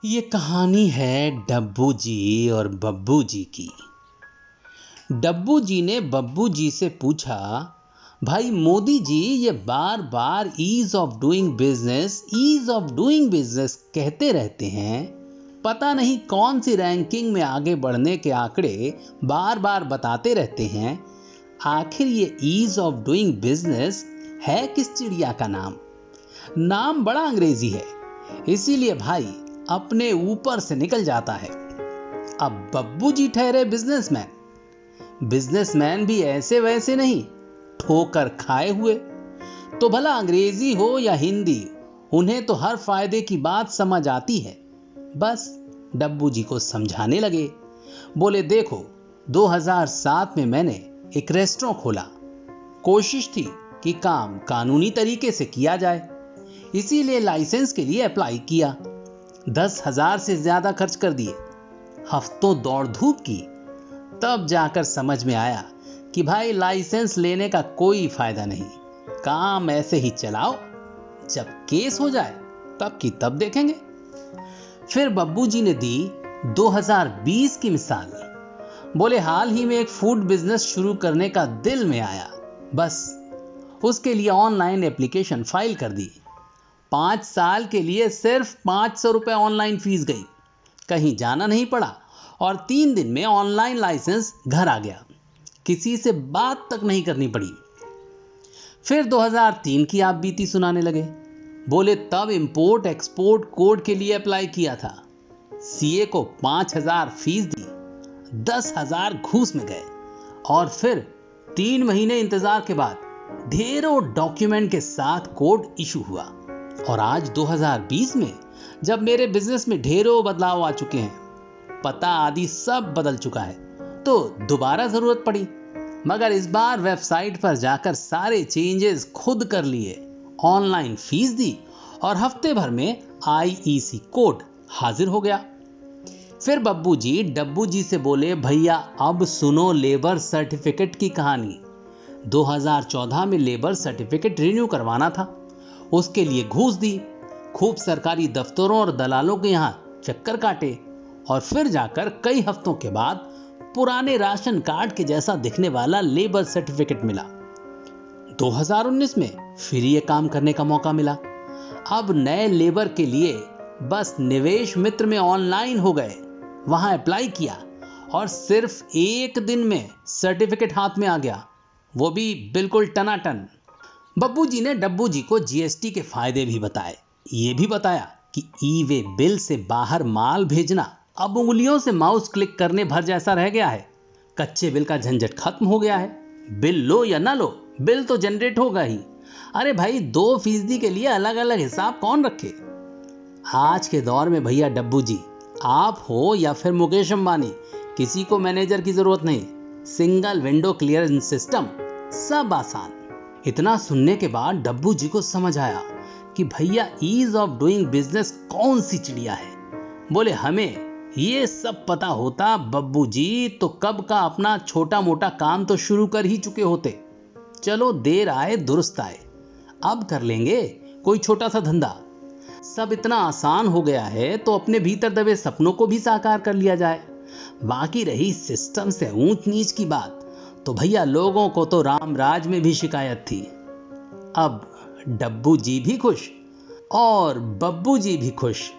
ये कहानी है डब्बू जी और बब्बू जी की। डब्बू जी ने बब्बू जी से पूछा, भाई मोदी जी ये बार बार ईज ऑफ डूइंग बिजनेस कहते रहते हैं। पता नहीं कौन सी रैंकिंग में आगे बढ़ने के आंकड़े बार बार बताते रहते हैं। आखिर ये ईज ऑफ डूइंग बिजनेस है किस चिड़िया का नाम? नाम बड़ा अंग्रेजी है, इसीलिए भाई अपने ऊपर से निकल जाता है। अब बब्बू जी ठहरे बिजनेसमैन। बिजनेसमैन भी ऐसे वैसे नहीं, ठोकर खाए हुए। तो भला अंग्रेजी हो या हिंदी, उन्हें तो हर फायदे की बात समझ आती है। बस डब्बू जी को समझाने लगे। बोले, देखो 2007 में मैंने एक रेस्टोरेंट खोला। कोशिश थी कि काम कानूनी तरीके से किया जाए, इसीलिए लाइसेंस के लिए अप्लाई किया। 10,000 से ज्यादा खर्च कर दिए, हफ्तों दौड़ धूप की। तब जाकर समझ में आया कि भाई लाइसेंस लेने का कोई फायदा नहीं, काम ऐसे ही चलाओ, जब केस हो जाए तब की तब देखेंगे। फिर बब्बू जी ने दी 2020 की मिसाल। बोले, हाल ही में एक फूड बिजनेस शुरू करने का दिल में आया, बस उसके लिए ऑनलाइन एप्लीकेशन फाइल कर दी। 5 साल के लिए सिर्फ 500 रुपए ऑनलाइन फीस गई, कहीं जाना नहीं पड़ा और 3 दिन में ऑनलाइन लाइसेंस घर आ गया, किसी से बात तक नहीं करनी पड़ी। फिर 2003 की आप बीती सुनाने लगे। बोले, तब इंपोर्ट एक्सपोर्ट कोड के लिए अप्लाई किया था। सीए को 5,000 फीस दी, 10,000 घूस में गए और फिर 3 महीने इंतजार के बाद ढेरों डॉक्यूमेंट के साथ कोड इशू हुआ। और आज 2020 में जब मेरे बिजनेस में ढेरों बदलाव आ चुके हैं, पता आदि सब बदल चुका है, तो दोबारा जरूरत पड़ी। मगर इस बार वेबसाइट पर जाकर सारे चेंजेस खुद कर लिए, ऑनलाइन फीस दी और हफ्ते भर में आईईसी कोड हाजिर हो गया। फिर बब्बू जी डब्बू जी से बोले, भैया अब सुनो लेबर सर्टिफिकेट की कहानी। 2014 में लेबर सर्टिफिकेट रिन्यू करवाना था, उसके लिए घूस दी, खूब सरकारी दफ्तरों और दलालों के यहां चक्कर काटे और फिर जाकर कई हफ्तों के बाद पुराने राशन कार्ड के जैसा दिखने वाला लेबर सर्टिफिकेट मिला। 2019 में फिर ये काम करने का मौका मिला। अब नए लेबर के लिए बस निवेश मित्र में ऑनलाइन हो गए, वहां अप्लाई किया और सिर्फ 1 दिन में सर्टिफिकेट हाथ में आ गया, वो भी बिल्कुल टनाटन। बब्बू जी ने डब्बू जी को जीएसटी के फायदे भी बताए। ये भी बताया कि ई वे बिल से बाहर माल भेजना अब उंगलियों से माउस क्लिक करने भर जैसा रह गया है। कच्चे बिल का झंझट खत्म हो गया है। बिल लो या ना लो, बिल तो जनरेट होगा ही। अरे भाई 2% के लिए अलग अलग हिसाब कौन रखे? आज के दौर में भैया डब्बू जी, आप हो या फिर मुकेश अंबानी, किसी को मैनेजर की जरूरत नहीं। सिंगल विंडो क्लियरेंस सिस्टम, सब आसान। इतना सुनने के बाद डब्बू जी को समझ आया कि भैया ईज ऑफ डूइंग बिजनेस कौन सी चिड़िया है। बोले, हमें ये सब पता होता बब्बू जी तो कब का अपना छोटा मोटा काम तो शुरू कर ही चुके होते। चलो देर आए दुरुस्त आए, अब कर लेंगे कोई छोटा सा धंधा। सब इतना आसान हो गया है तो अपने भीतर दबे सपनों को भी साकार कर लिया जाए। बाकी रही सिस्टम से ऊंच नीच की बात, तो भैया लोगों को तो राम राज में भी शिकायत थी। अब डब्बू जी भी खुश और बब्बू जी भी खुश।